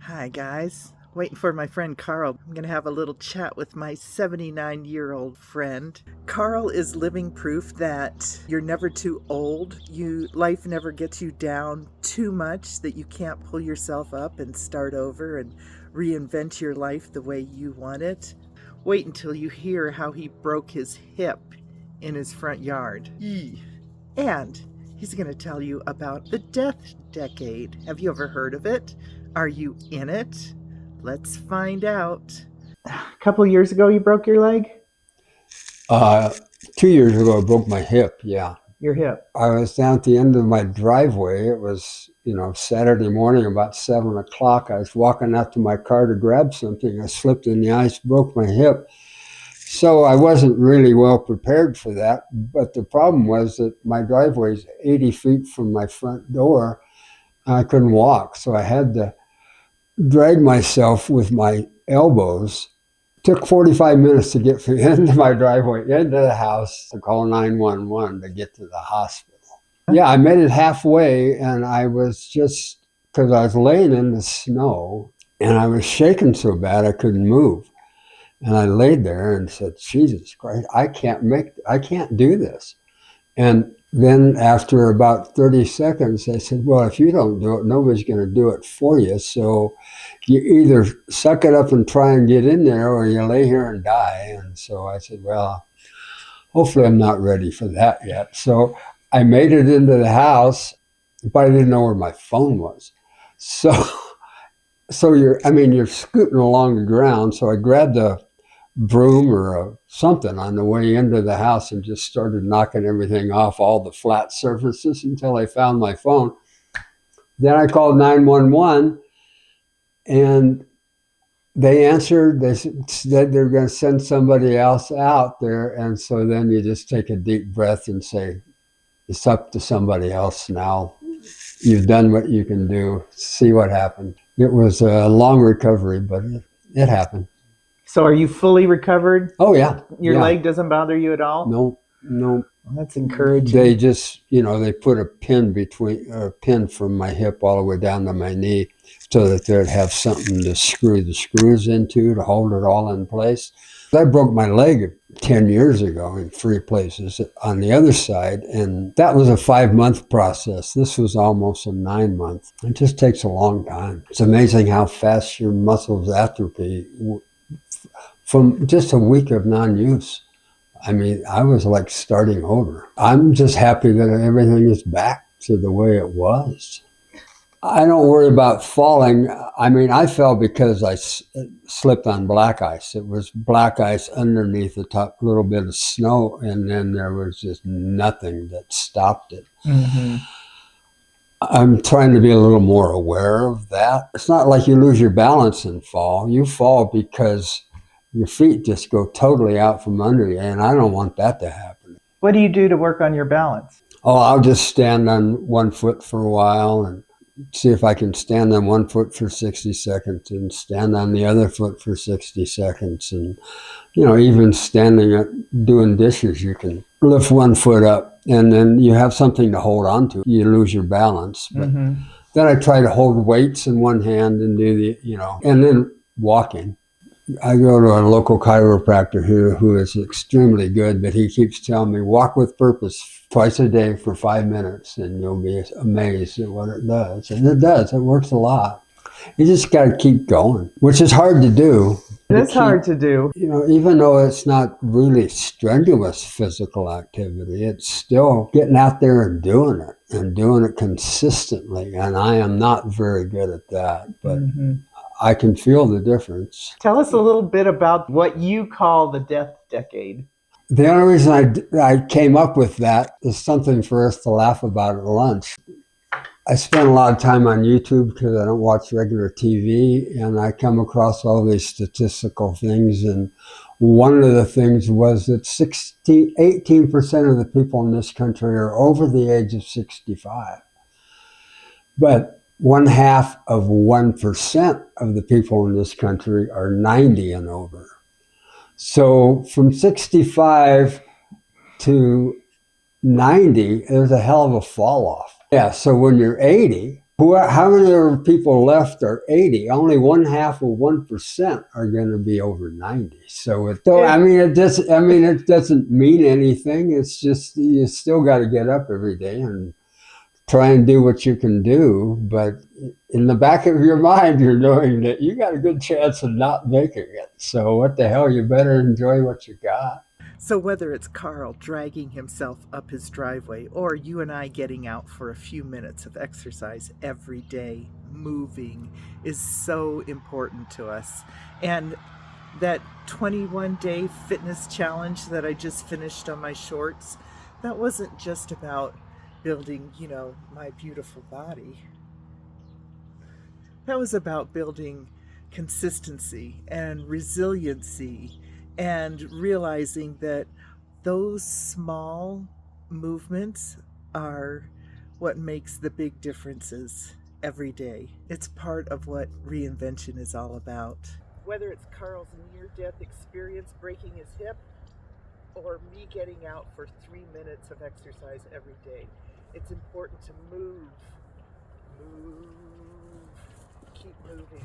Hi, guys. Waiting for my friend Carl. I'm going to have a little chat with my 79-year-old friend. Carl is living proof that you're never too old. Life never gets you down too much that you can't pull yourself up and start over and reinvent your life the way you want it. Wait until you hear how he broke his hip in his front yard. Yee. And he's going to tell you about the death decade. Have you ever heard of it? Are you in it? Let's find out. A couple years ago, you broke your leg? Uh, 2 years ago, I broke my hip. Yeah. Your hip. I was down at the end of my driveway. It was, Saturday morning, about 7 o'clock. I was walking out to my car to grab something. I slipped in the ice, broke my hip. So I wasn't really well prepared for that. But the problem was that my driveway is 80 feet from my front door. And I couldn't walk. So I had to drag myself with my elbows. Took 45 minutes to get from into my driveway into the house to call 911 to get to the hospital. Yeah, I made it halfway, and I was just, because I was laying in the snow and I was shaking so bad I couldn't move. And I laid there and said, Jesus Christ, I can't do this. And then after about 30 seconds, I said, well, if you don't do it, nobody's going to do it for you. So you either suck it up and try and get in there, or you lay here and die. And so I said, well, hopefully I'm not ready for that yet. So I made it into the house, but I didn't know where my phone was. So, you're scooting along the ground. So I grabbed a broom or something on the way into the house and just started knocking everything off, all the flat surfaces, until I found my phone. Then I called 911 and they answered. They said they're going to send somebody else out there. And so then you just take a deep breath and say, it's up to somebody else now. You've done what you can do. See what happened. It was a long recovery, but it happened. So are you fully recovered? Oh, yeah. Your leg doesn't bother you at all? No. Well, that's encouraging. They just, they put a pin from my hip all the way down to my knee so that they'd have something to screw the screws into to hold it all in place. I broke my leg 10 years ago in 3 places on the other side, and that was a 5-month process. This was almost a 9-month. It just takes a long time. It's amazing how fast your muscles atrophy from just a week of non-use. I mean, I was like starting over. I'm just happy that everything is back to the way it was. I don't worry about falling. I mean, I fell because I slipped on black ice. It was black ice underneath the top little bit of snow, and then there was just nothing that stopped it. Mm-hmm. I'm trying to be a little more aware of that. It's not like you lose your balance and fall. You fall because your feet just go totally out from under you, and I don't want that to happen. What do you do to work on your balance? Oh, I'll just stand on one foot for a while and see if I can stand on one foot for 60 seconds and stand on the other foot for 60 seconds. And, even standing up doing dishes, you can lift one foot up and then you have something to hold on to. You lose your balance. But then I try to hold weights in one hand and do and then walking. I go to a local chiropractor here who is extremely good, but he keeps telling me, walk with purpose twice a day for 5 minutes and you'll be amazed at what it does. And it does. It works a lot. You just got to keep going, which is hard to do. It's hard to do. Even though it's not really strenuous physical activity, it's still getting out there and doing it consistently. And I am not very good at that, but I can feel the difference. Tell us a little bit about what you call the death decade. The only reason I came up with that is something for us to laugh about at lunch. I spend a lot of time on YouTube because I don't watch regular TV, and I come across all these statistical things. And one of the things was that 18% of the people in this country are over the age of 65. But 0.5% of the people in this country are 90 and over. So from 65 to 90, there's a hell of a fall off. Yeah, so when you're 80, How many of people left are 80? Only one half of 1% are going to be over 90. So I And mean, it doesn't. I mean, it doesn't mean anything. It's just you still got to get up every day and try and do what you can do. But in the back of your mind, you're knowing that you got a good chance of not making it. So what the hell? You better enjoy what you got. so, whether it's Carl dragging himself up his driveway or you and I getting out for a few minutes of exercise every day, moving is so important to us. And that 21-day fitness challenge that I just finished on my shorts, that wasn't just about building, my beautiful body. That was about building consistency and resiliency and realizing that those small movements are what makes the big differences every day. It's part of what reinvention is all about. Whether it's Carl's near death experience breaking his hip or me getting out for 3 minutes of exercise every day, it's important to move, keep moving.